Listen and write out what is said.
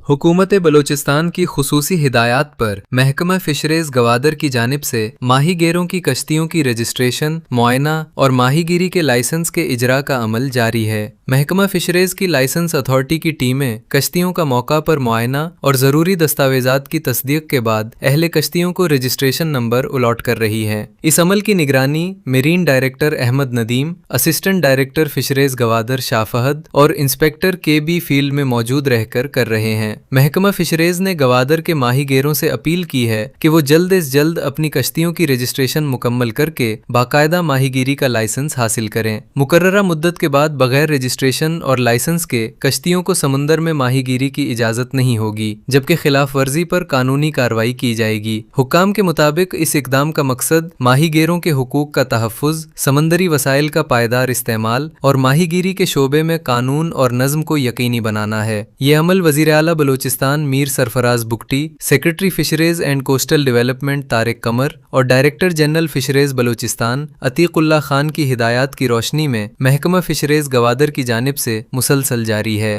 حکومت بلوچستان کی خصوصی ہدایات پر محکمہ فشریز گوادر کی جانب سے ماہی گیروں کی کشتیوں کی رجسٹریشن، معائنہ اور ماہی گیری کے لائسنس کے اجرا کا عمل جاری ہے۔ محکمہ فشریز کی لائسنس اتھارٹی کی ٹیمیں کشتیوں کا موقع پر معائنہ اور ضروری دستاویزات کی تصدیق کے بعد اہل کشتیوں کو رجسٹریشن نمبر الاٹ کر رہی ہے۔ اس عمل کی نگرانی marine director Ahmed Nadeem, assistant director fisheries Gwadar Shah Fahad اور انسپیکٹر کے بی فیلڈ میں موجود رہ کر رہے ہیں۔ محکمہ فشریز نے گوادر کے ماہی گیروں سے اپیل کی ہے کہ وہ جلد از جلد اپنی کشتیوں کی رجسٹریشن مکمل کر کے باقاعدہ ماہی گیری کا لائسنس حاصل کریں۔ مقررہ مدت کے بعد بغیر رجسٹریشن اور لائسنس کے کشتیوں کو سمندر میں ماہی گیری کی اجازت نہیں ہوگی، جبکہ خلاف ورزی پر قانونی کارروائی کی جائے گی۔ حکام کے مطابق اس اقدام کا مقصد ماہی گیروں کے حقوق کا تحفظ، سمندری وسائل کا پائیدار استعمال اور ماہی گیری کے شعبے میں قانون اور نظم کو یقینی بنانا ہے۔ یہ عمل وزیر اعلیٰ Balochistan Mir Sarfraz Bugti, secretary fisheries and coastal development Tariq Qamar اور director general fisheries Balochistan Atiq Ullah Khan کی ہدایات کی روشنی میں محکمہ فشریز گوادر کی جانب سے مسلسل جاری ہے۔